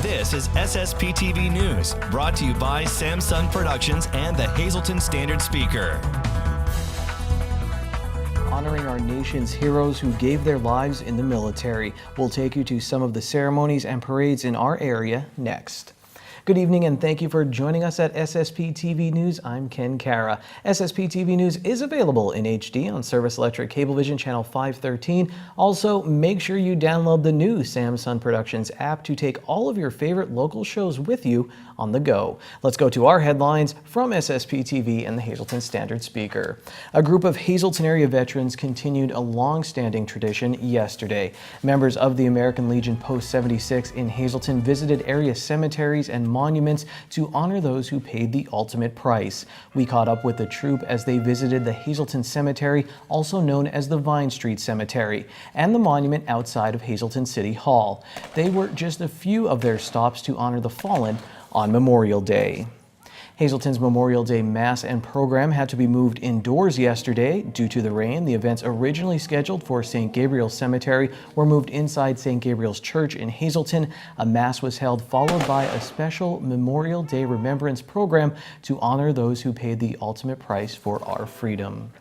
This is SSPTV News, brought to you by Samsung Productions and the Hazleton Standard Speaker. Honoring our nation's heroes who gave their lives in the military. We'll take you to some of the ceremonies and parades in our area next. Good evening and thank you for joining us at SSPTV News. I'm Ken Cara. SSPTV News is available in HD on Service Electric Cablevision Channel 513. Also, make sure you download the new Samsung Productions app to take all of your favorite local shows with you on the go. Let's go to our headlines from SSPTV and the Hazleton Standard Speaker. A group of Hazleton area veterans continued a long-standing tradition yesterday. Members of the American Legion Post 76 in Hazleton visited area cemeteries and monuments to honor those who paid the ultimate price. We caught up with the troop as they visited the Hazleton Cemetery, also known as the Vine Street Cemetery, and the monument outside of Hazleton City Hall. They were just a few of their stops to honor the fallen on Memorial Day. Hazleton's Memorial Day Mass and program had to be moved indoors yesterday due to the rain. The events originally scheduled for St. Gabriel's Cemetery were moved inside St. Gabriel's Church in Hazleton. A Mass was held, followed by a special Memorial Day Remembrance program to honor those who paid the ultimate price for our freedom.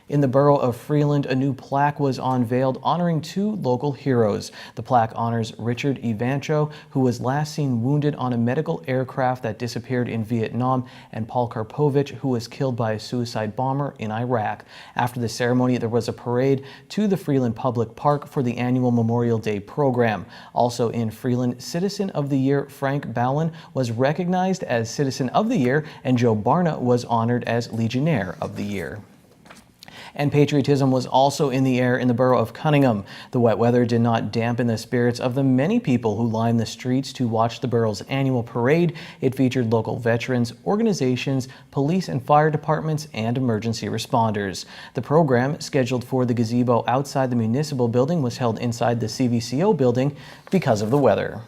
In the borough of Freeland, a new plaque was unveiled honoring two local heroes. The plaque honors Richard Evancho, who was last seen wounded on a medical aircraft that disappeared in Vietnam, and Paul Karpovich, who was killed by a suicide bomber in Iraq. After the ceremony, there was a parade to the Freeland Public Park for the annual Memorial Day program. Also in Freeland, Citizen of the Year Frank Ballin was recognized as Citizen of the Year, and Joe Barna was honored as Legionnaire of the Year. And patriotism was also in the air in the borough of Cunningham. The wet weather did not dampen the spirits of the many people who lined the streets to watch the borough's annual parade. It featured local veterans, organizations, police and fire departments, and emergency responders. The program, scheduled for the gazebo outside the municipal building, was held inside the CVCO building because of the weather.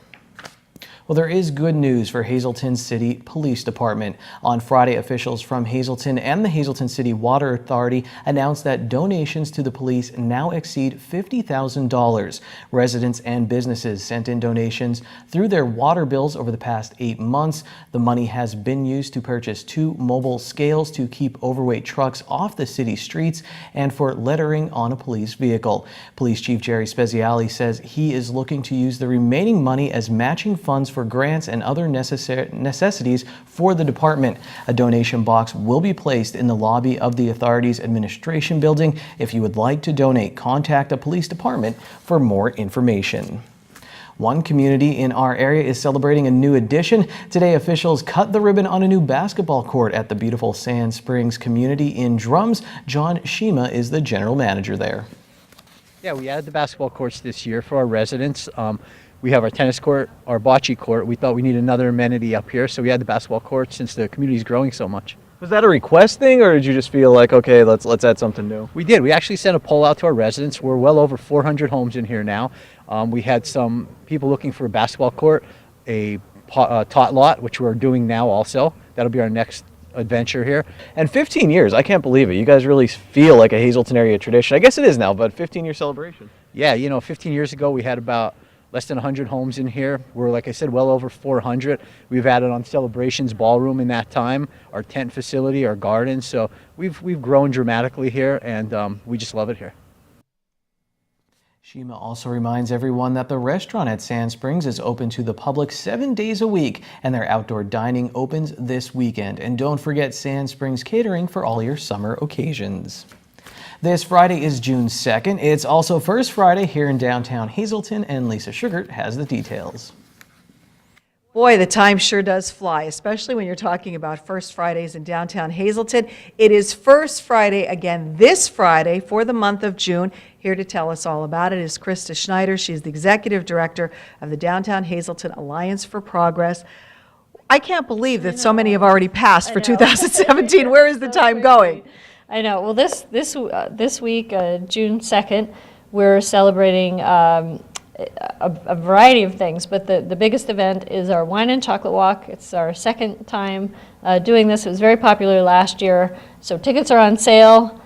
Well, there is good news for Hazleton City Police Department. On Friday, officials from Hazleton and the Hazleton City Water Authority announced that donations to the police now exceed $50,000. Residents and businesses sent in donations through their water bills over the past 8 months. The money has been used to purchase 2 mobile scales to keep overweight trucks off the city streets and for lettering on a police vehicle. Police Chief Jerry Speziali says he is looking to use the remaining money as matching funds for grants and other necessities for the department. A donation box will be placed in the lobby of the authority's administration building. If you would like to donate, contact the police department for more information. One community in our area is celebrating a new addition. Today, officials cut the ribbon on a new basketball court at the beautiful Sand Springs community in Drums. John Shima is the general manager there. Yeah, we added the basketball courts this year for our residents. We have our tennis court, our bocce court. We thought we need another amenity up here, so we had the basketball court since the community is growing so much. Was that a request thing, or did you just feel like, okay, let's add something new? We did. We actually sent a poll out to our residents. We're well over 400 homes in here now. We had some people looking for a basketball court, a tot lot, which we're doing now also. That'll be our next adventure here. And 15 years, I can't believe it. You guys really feel like a Hazleton area tradition. I guess it is now, but 15-year celebration. Yeah, 15 years ago we had about less than 100 homes in here. We're, like I said, well over 400. We've added on celebrations ballroom in that time, our tent facility, our garden. So we've grown dramatically here, and we just love it here. Shima also reminds everyone that the restaurant at Sand Springs is open to the public 7 days a week, and their outdoor dining opens this weekend. And don't forget Sand Springs catering for all your summer occasions. This Friday is June 2nd. It's also First Friday here in downtown Hazleton, and Lisa Sugart has the details. Boy, the time sure does fly, especially when you're talking about First Fridays in downtown Hazleton. It is First Friday again this Friday for the month of June. Here to tell us all about it is Krista Schneider. She's the Executive Director of the Downtown Hazleton Alliance for Progress. I can't believe that so many have already passed for 2017. Where is the time going? I know. Well, this week, June 2nd, we're celebrating a variety of things, but the biggest event is our Wine and Chocolate Walk. It's our second time doing this. It was very popular last year, so tickets are on sale.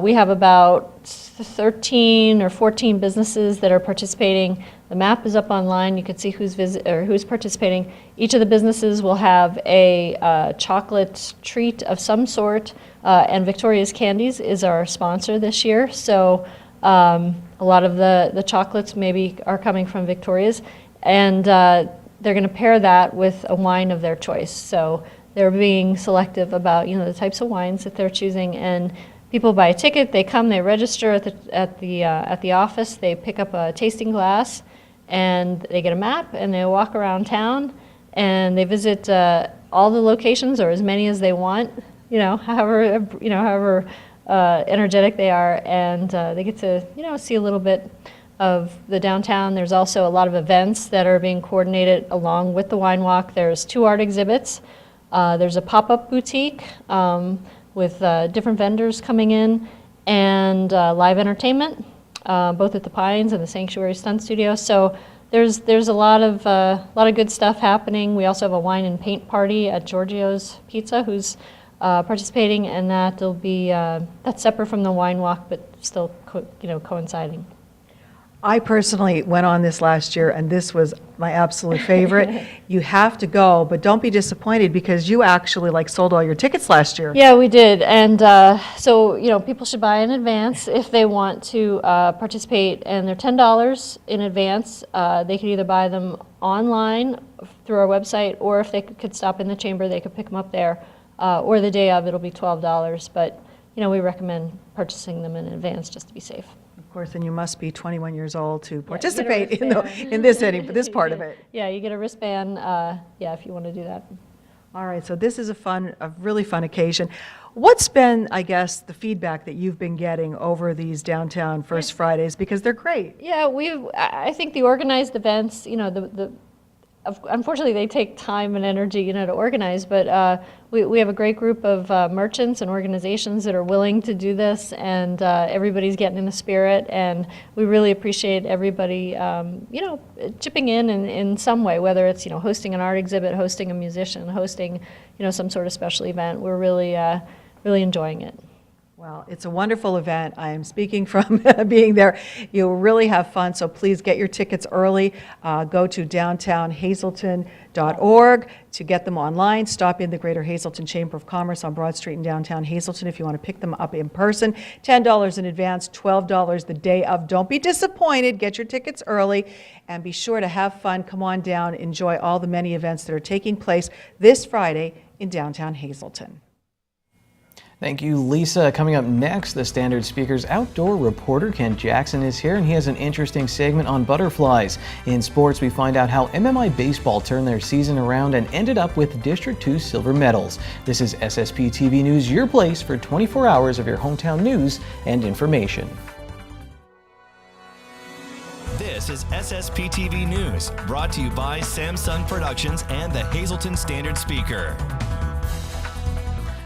We have about 13 or 14 businesses that are participating. The map is up online. You can see who's who's participating. Each of the businesses will have a chocolate treat of some sort, and Victoria's Candies is our sponsor this year. So a lot of the chocolates maybe are coming from Victoria's, and they're going to pair that with a wine of their choice. So they're being selective about the types of wines that they're choosing, and people buy a ticket. They come, they register at the office. They pick up a tasting glass, and they get a map, and they walk around town, and they visit all the locations, or as many as they want. However energetic they are, and they get to see a little bit of the downtown. There's also a lot of events that are being coordinated along with the wine walk. There's 2 art exhibits. There's a pop-up boutique with different vendors coming in, and live entertainment, both at the Pines and the Sanctuary Stunt Studio. So there's a lot of good stuff happening. We also have a wine and paint party at Giorgio's Pizza, who's participating, and that'll be that's separate from the wine walk, but still coinciding. I personally went on this last year, and this was my absolute favorite. You have to go, but don't be disappointed, because you actually sold all your tickets last year. Yeah, we did, and so people should buy in advance if they want to participate, and they're $10 in advance. They could either buy them online through our website, or if they could stop in the chamber, they could pick them up there, or the day of, it'll be $12. But we recommend purchasing them in advance just to be safe. Of course, and you must be 21 years old to participate in this part of it. Yeah, you get a wristband, if you want to do that. All right, so this is a really fun occasion. What's been, I guess, the feedback that you've been getting over these downtown First Fridays, because they're great? Yeah, I think the organized events, unfortunately, they take time and energy, to organize, but we have a great group of merchants and organizations that are willing to do this, and everybody's getting in the spirit, and we really appreciate everybody, chipping in some way, whether it's, hosting an art exhibit, hosting a musician, hosting, some sort of special event. We're really enjoying it. Well, it's a wonderful event. I am speaking from being there. You'll really have fun, so please get your tickets early. Go to downtownhazelton.org to get them online. Stop in the Greater Hazleton Chamber of Commerce on Broad Street in downtown Hazleton if you want to pick them up in person. $10 in advance, $12 the day of. Don't be disappointed. Get your tickets early, and be sure to have fun. Come on down. Enjoy all the many events that are taking place this Friday in downtown Hazleton. Thank you, Lisa. Coming up next, the Standard Speaker's outdoor reporter Kent Jackson is here, and he has an interesting segment on butterflies. In sports, we find out how MMI Baseball turned their season around and ended up with District 2 silver medals. This is SSPTV News, your place for 24 hours of your hometown news and information. This is SSPTV News, brought to you by Samsung Productions and the Hazleton Standard Speaker.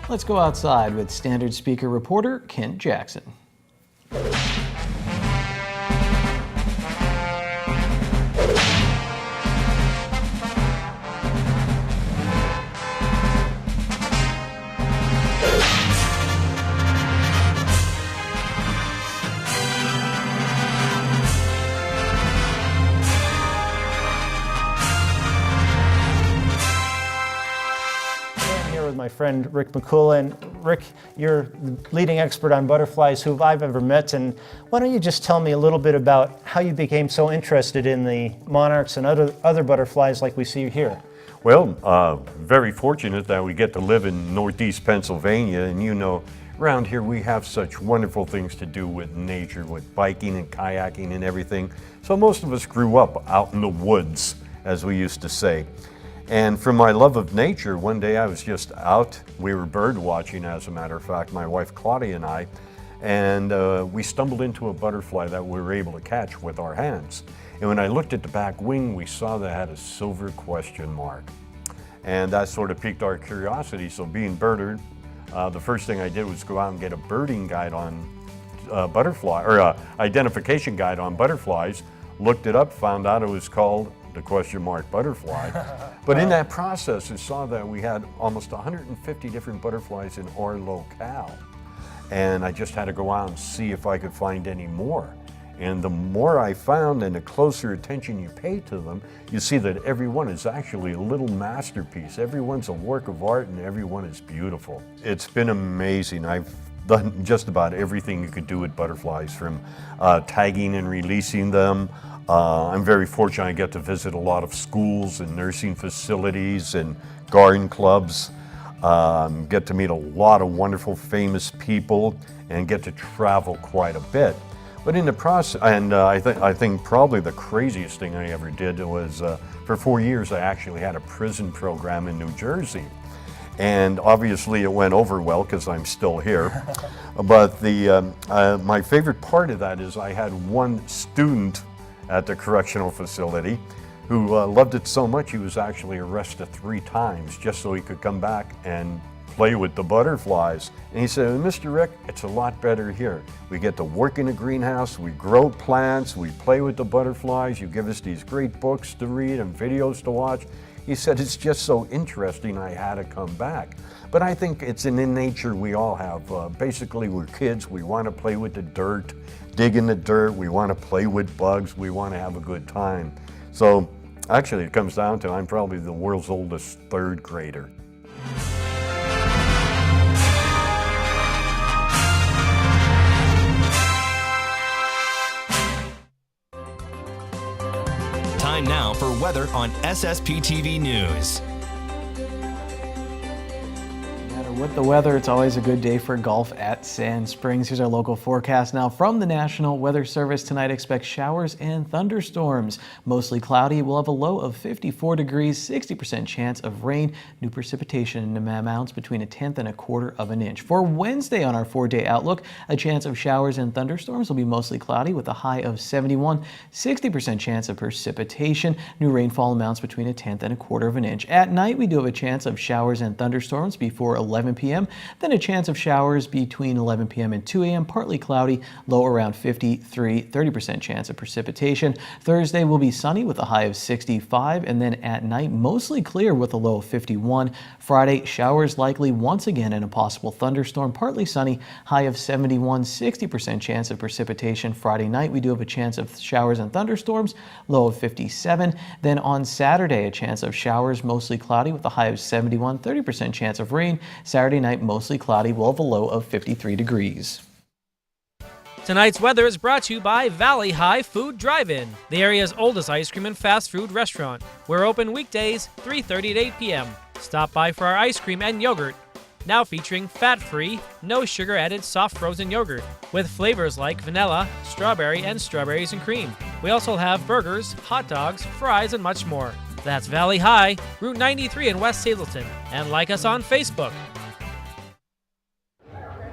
Let's go outside with Standard Speaker reporter Kent Jackson. My friend Rick McCullough. And Rick, you're the leading expert on butterflies who I've ever met, and why don't you just tell me a little bit about how you became so interested in the monarchs and other butterflies like we see here? Well, very fortunate that we get to live in Northeast Pennsylvania, and around here we have such wonderful things to do with nature, with biking and kayaking and everything. So most of us grew up out in the woods, as we used to say. And from my love of nature, one day I was just out. We were bird watching, as a matter of fact, my wife Claudia and I, and we stumbled into a butterfly that we were able to catch with our hands. And when I looked at the back wing, we saw that it had a silver question mark. And that sort of piqued our curiosity. So being birder, the first thing I did was go out and get a birding guide on identification guide on butterflies, looked it up, found out it was called the question mark butterfly. But in that process, I saw that we had almost 150 different butterflies in our locale. And I just had to go out and see if I could find any more. And the more I found and the closer attention you pay to them, you see that every one is actually a little masterpiece. Everyone's a work of art and everyone is beautiful. It's been amazing. I've done just about everything you could do with butterflies, from tagging and releasing them. I'm very fortunate I get to visit a lot of schools and nursing facilities and garden clubs. Get to meet a lot of wonderful, famous people and get to travel quite a bit. But in the process, and I think probably the craziest thing I ever did was, for 4 years, I actually had a prison program in New Jersey. And obviously it went over well because I'm still here. But my favorite part of that is I had one student at the correctional facility who loved it so much he was actually arrested 3 times just so he could come back and play with the butterflies. And he said, Mr. Rick, it's a lot better here. We get to work in a greenhouse, we grow plants, we play with the butterflies, you give us these great books to read and videos to watch. He said, it's just so interesting I had to come back. But I think it's an innate nature we all have. Basically, we're kids, we want to play with the dirt, dig in the dirt, we want to play with bugs, we want to have a good time. So actually it comes down to I'm probably the world's oldest 3rd grader. Time now for weather on SSPTV News. No matter what the weather, it's always a good day for golf at Sand Springs. Here's our local forecast now from the National Weather Service. Tonight, expect showers and thunderstorms. Mostly cloudy. We'll have a low of 54 degrees, 60% chance of rain. New precipitation amounts between 1/10 and 1/4 of an inch. For Wednesday on our 4-day outlook, a chance of showers and thunderstorms will be mostly cloudy with a high of 71, 60% chance of precipitation. New rainfall amounts between 1/10 and 1/4 of an inch. At night, we do have a chance of showers and thunderstorms before 11 p.m. Then a chance of showers between 11 p.m. and 2 a.m. Partly cloudy, low around 53, 30% chance of precipitation. Thursday will be sunny with a high of 65, and then at night mostly clear with a low of 51. Friday, showers likely once again and a possible thunderstorm. Partly sunny, high of 71, 60% chance of precipitation. Friday night we do have a chance of showers and thunderstorms, low of 57. Then on Saturday, a chance of showers, mostly cloudy with a high of 71, 30% chance of rain. Saturday night mostly cloudy, we'll have a low of 53 degrees. Tonight's weather is brought to you by Valley High Food Drive-In, the area's oldest ice cream and fast food restaurant. We're open weekdays 3:30 to 8 p.m. Stop by for our ice cream and yogurt. Now featuring fat-free, no sugar-added soft frozen yogurt with flavors like vanilla, strawberry, and strawberries and cream. We also have burgers, hot dogs, fries, and much more. That's Valley High, Route 93 in West Hazleton. And like us on Facebook.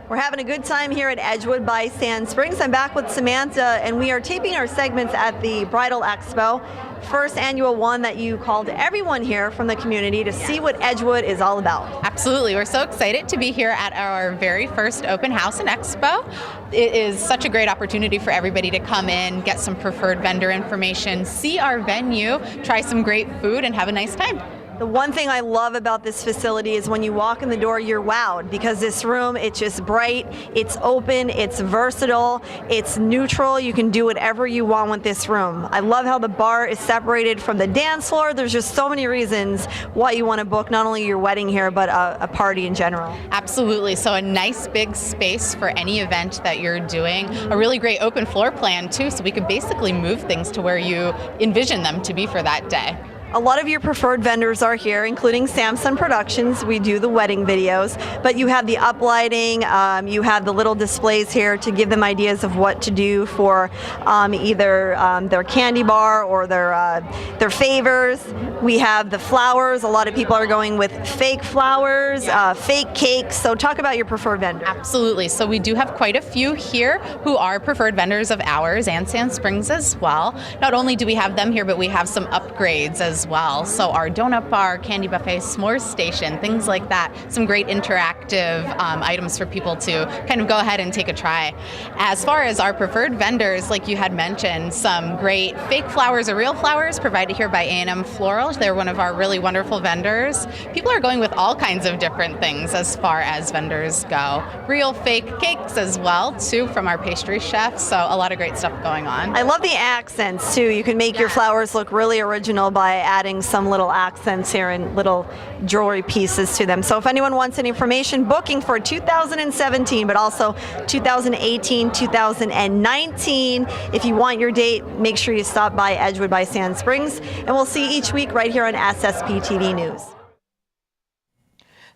We're having a good time here at Edgewood by Sand Springs. I'm back with Samantha, and we are taping our segments at the Bridal Expo, first annual one that you called everyone here from the community to see what Edgewood is all about. Absolutely. We're so excited to be here at our very first open house and expo. It is such a great opportunity for everybody to come in, get some preferred vendor information, see our venue, try some great food, and have a nice time. The one thing I love about this facility is when you walk in the door, you're wowed, because this room, it's just bright, it's open, it's versatile, it's neutral. You can do whatever you want with this room. I love how the bar is separated from the dance floor. There's just so many reasons why you want to book not only your wedding here, but a party in general. Absolutely. So a nice big space for any event that you're doing. A really great open floor plan too, so we could basically move things to where you envision them to be for that day. A lot of your preferred vendors are here, including Samsung Productions. We do the wedding videos, but you have the uplighting, you have the little displays here to give them ideas of what to do for either their candy bar or their favors. We have the flowers. A lot of people are going with fake flowers, fake cakes. So talk about your preferred vendor. Absolutely. So we do have quite a few here who are preferred vendors of ours and Sand Springs as well. Not only do we have them here, but we have some upgrades as as well. So our donut bar, candy buffet, s'mores station, things like that. Some great interactive items for people to kind of go ahead and take a try. As far as our preferred vendors, like you had mentioned, some great fake flowers or real flowers provided here by A&M Floral. They're one of our really wonderful vendors. People are going with all kinds of different things as far as vendors go. Real fake cakes as well, too, from our pastry chef. So a lot of great stuff going on. I love the accents too. You can make your flowers look really original by adding some little accents here and little jewelry pieces to them. So if anyone wants any information, booking for 2017, but also 2018, 2019, if you want your date, make sure you stop by Edgewood by Sand Springs, and we'll see you each week right here on SSPTV News.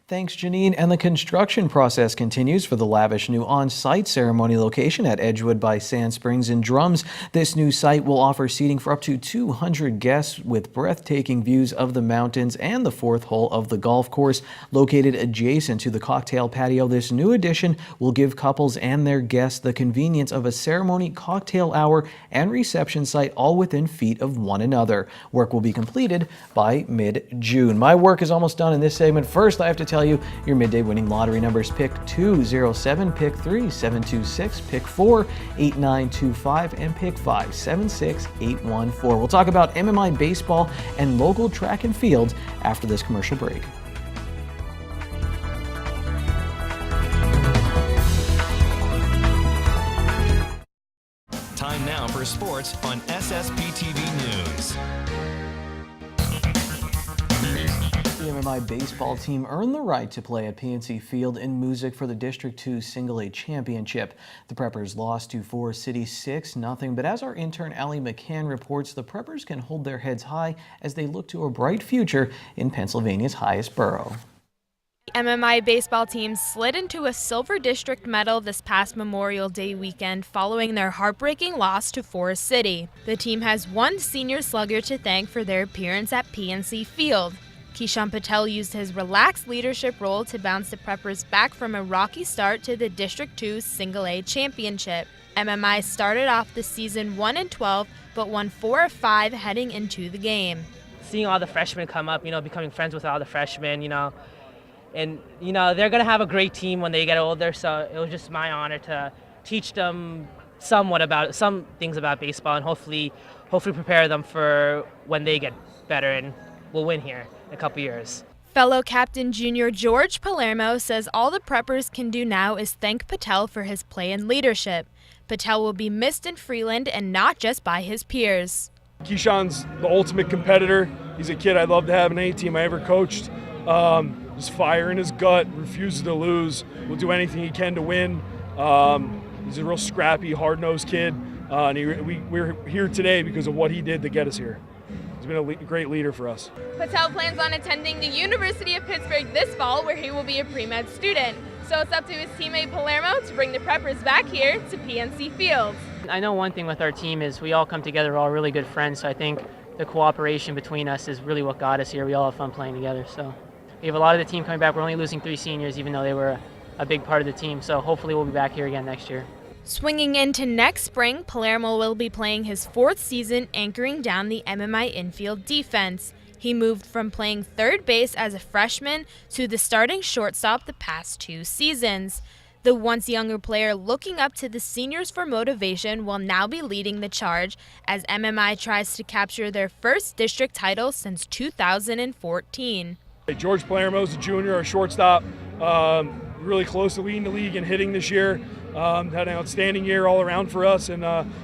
Thanks, Janine. And the construction process continues for the lavish new on-site ceremony location at Edgewood by Sand Springs in Drums. This new site will offer seating for up to 200 guests with breathtaking views of the mountains and the fourth hole of the golf course. Located adjacent to the cocktail patio, this new addition will give couples and their guests the convenience of a ceremony, cocktail hour, and reception site all within feet of one another. Work will be completed by mid-June. My work is almost done in this segment. First, I have to tell you your midday winning lottery numbers: pick 207, pick 3 726, pick 4 8925, and pick 5 76814. We'll talk about MMI baseball and local track and field after this commercial break. Time now for sports on SSPTV News. The MMI baseball team earned the right to play at PNC Field in Moosic for the District 2 Single A Championship. The Preppers lost to Forest City 6-0, but as our intern Allie McCann reports, the Preppers can hold their heads high as they look to a bright future in Pennsylvania's highest borough. The MMI baseball team slid into a Silver District medal this past Memorial Day weekend following their heartbreaking loss to Forest City. The team has one senior slugger to thank for their appearance at PNC Field. Keyshawn Patel used his relaxed leadership role to bounce the Preppers back from a rocky start to the District 2 Single A Championship. MMI started off the season 1-12, but won 4 of 5 heading into the game. Seeing all the freshmen come up, becoming friends with all the freshmen, and they're going to have a great team when they get older, so it was just my honor to teach them somewhat about some things about baseball and hopefully prepare them for when they get better and we'll win here in a couple years. Fellow captain junior George Palermo says all the Preppers can do now is thank Patel for his play and leadership. Patel will be missed in Freeland and not just by his peers. Keyshawn's the ultimate competitor. He's a kid I'd love to have in any team I ever coached. Just fire in his gut, refuses to lose, will do anything he can to win. He's a real scrappy, hard-nosed kid, and we're here today because of what he did to get us here. He's been a great leader for us. Patel plans on attending the University of Pittsburgh this fall, where he will be a pre-med student. So it's up to his teammate Palermo to bring the Preppers back here to PNC Field. I know one thing with our team is we all come together, we're all really good friends, so I think the cooperation between us is really what got us here. We all have fun playing together. So we have a lot of the team coming back. We're only losing 3 seniors, even though they were a big part of the team. So hopefully we'll be back here again next year. Swinging into next spring, Palermo will be playing his 4th season anchoring down the MMI infield defense. He moved from playing third base as a freshman to the starting shortstop the past 2 seasons. The once younger player looking up to the seniors for motivation will now be leading the charge as MMI tries to capture their first district title since 2014. George Palermo's a junior, a shortstop, really close to leading the league in hitting this year. Had an outstanding year all around for us, and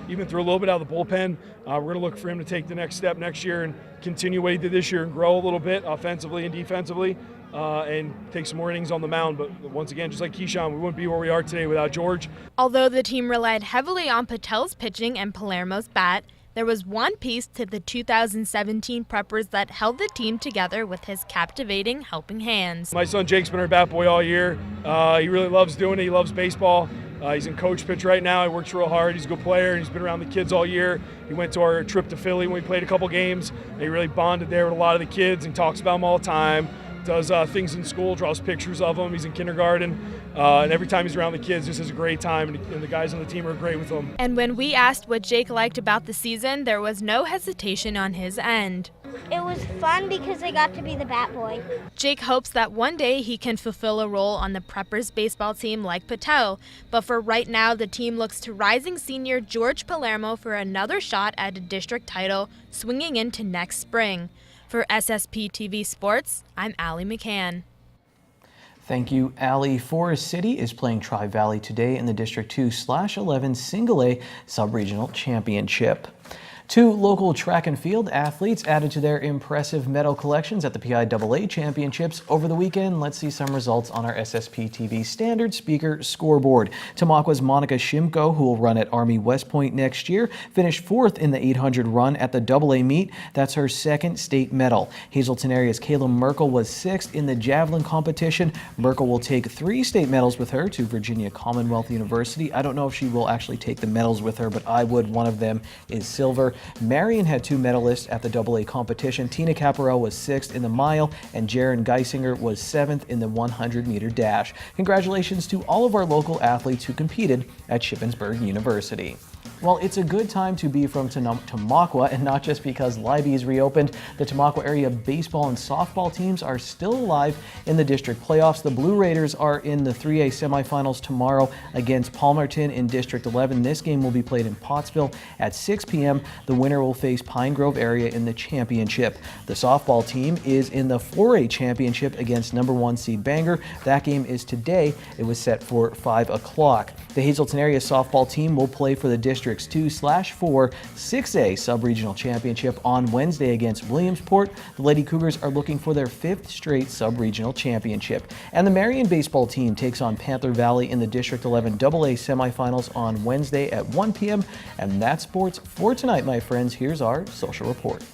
even threw a little bit out of the bullpen. We're going to look for him to take the next step next year and continue what he did this year and grow a little bit offensively and defensively, and take some more innings on the mound. But once again, just like Keyshawn, we wouldn't be where we are today without George. Although the team relied heavily on Patel's pitching and Palermo's bat, there was one piece to the 2017 Preppers that held the team together with his captivating helping hands. My son Jake's been our bat boy all year. He really loves doing it. He loves baseball. He's in coach pitch right now. He works real hard. He's a good player, and he's been around the kids all year. He went to our trip to Philly when we played a couple games. He really bonded there with a lot of the kids and talks about them all the time. does things in school, draws pictures of them. He's in kindergarten, and every time he's around the kids, just has a great time, and the guys on the team are great with him. And when we asked what Jake liked about the season, there was no hesitation on his end. It was fun because I got to be the bat boy. Jake hopes that one day he can fulfill a role on the Preppers baseball team like Patel, but for right now, the team looks to rising senior George Palermo for another shot at a district title swinging into next spring. For SSPTV Sports, I'm Allie McCann. Thank you, Allie. Forest City is playing Tri-Valley today in the District 2/11 Single A Sub-Regional Championship. 2 local track and field athletes added to their impressive medal collections at the PIAA Championships over the weekend. Let's see some results on our SSPTV standard speaker scoreboard. Tamaqua's Monica Shimko, who will run at Army West Point next year, finished 4th in the 800 run at the AA meet. That's her 2nd state medal. Hazelton area's Kayla Merkel was 6th in the javelin competition. Merkel will take 3 state medals with her to Virginia Commonwealth University. I don't know if she will actually take the medals with her, but I would. One of them is silver. Marion had 2 medalists at the AA competition. Tina Caparel was 6th in the mile, and Jaron Geisinger was 7th in the 100-meter dash. Congratulations to all of our local athletes who competed at Shippensburg University. Well, it's a good time to be from Tamaqua, and not just because Libby is reopened. The Tamaqua area baseball and softball teams are still alive in the district playoffs. The Blue Raiders are in the 3A semifinals tomorrow against Palmerton in District 11. This game will be played in Pottsville at 6 p.m. The winner will face Pine Grove area in the championship. The softball team is in the 4A championship against number 1 seed Bangor. That game is today. It was set for 5 o'clock. The Hazelton area softball team will play for the Districts 2/4 6A Sub-Regional Championship on Wednesday against Williamsport. The Lady Cougars are looking for their 5th straight Sub-Regional Championship. And the Marion baseball team takes on Panther Valley in the District 11 AA semifinals on Wednesday at 1 p.m. And that's sports for tonight, my friends. Here's our social report.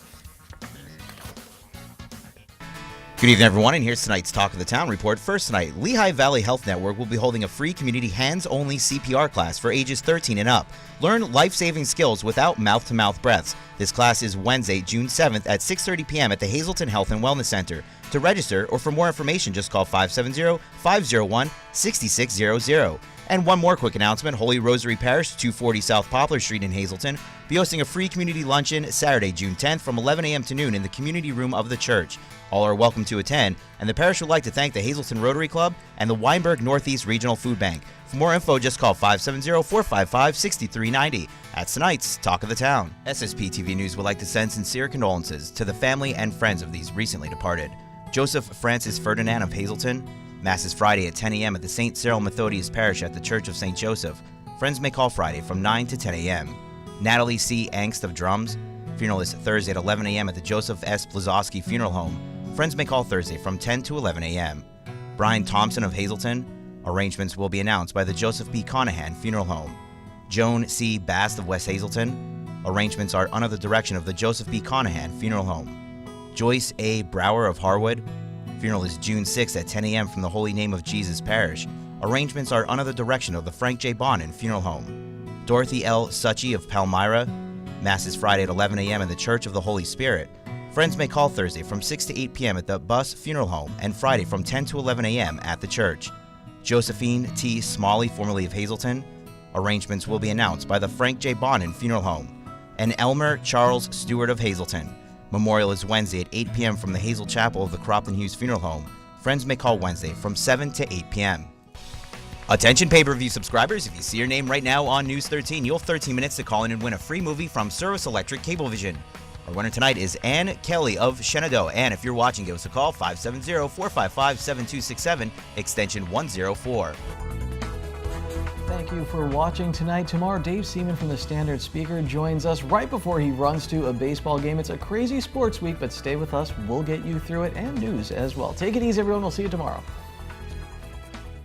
Good evening, everyone, and here's tonight's Talk of the Town report. First tonight, Lehigh Valley Health Network will be holding a free community hands-only CPR class for ages 13 and up. Learn life-saving skills without mouth-to-mouth breaths. This class is Wednesday, June 7th at 6:30 p.m. at the Hazelton Health and Wellness Center. To register or for more information, just call 570-501-6600. And one more quick announcement, Holy Rosary Parish, 240 South Poplar Street in Hazelton, be hosting a free community luncheon Saturday, June 10th from 11 a.m. to noon in the community room of the church. All are welcome to attend, and the parish would like to thank the Hazelton Rotary Club and the Weinberg Northeast Regional Food Bank. For more info, just call 570-455-6390. That's tonight's Talk of the Town. SSPTV News would like to send sincere condolences to the family and friends of these recently departed. Joseph Francis Ferdinand of Hazelton. Mass is Friday at 10 a.m. at the St. Cyril Methodius Parish at the Church of St. Joseph. Friends may call Friday from 9 to 10 a.m. Natalie C. Angst of Drums. Funeral is Thursday at 11 a.m. at the Joseph S. Blazowski Funeral Home. Friends may call Thursday from 10 to 11 a.m. Brian Thompson of Hazelton. Arrangements will be announced by the Joseph B. Conahan Funeral Home. Joan C. Bast of West Hazelton. Arrangements are under the direction of the Joseph B. Conahan Funeral Home. Joyce A. Brower of Harwood. Funeral is June 6th at 10 a.m. from the Holy Name of Jesus Parish. Arrangements are under the direction of the Frank J. Bonin Funeral Home. Dorothy L. Suchy of Palmyra. Mass is Friday at 11 a.m. in the Church of the Holy Spirit. Friends may call Thursday from 6 to 8 p.m. at the Bus Funeral Home and Friday from 10 to 11 a.m. at the church. Josephine T. Smalley, formerly of Hazelton. Arrangements will be announced by the Frank J. Bonin Funeral Home. And Elmer Charles Stewart of Hazelton. Memorial is Wednesday at 8 p.m. from the Hazel Chapel of the Cropton Hughes Funeral Home. Friends may call Wednesday from 7 to 8 p.m. Attention pay-per-view subscribers, if you see your name right now on News 13, you'll have 13 minutes to call in and win a free movie from Service Electric Cablevision. Our winner tonight is Ann Kelly of Shenandoah. Ann, if you're watching, give us a call, 570-455-7267, extension 104. Thank you for watching tonight. Tomorrow, Dave Seaman from the Standard Speaker joins us right before he runs to a baseball game. It's a crazy sports week, but stay with us. We'll get you through it, and news as well. Take it easy, everyone. We'll see you tomorrow.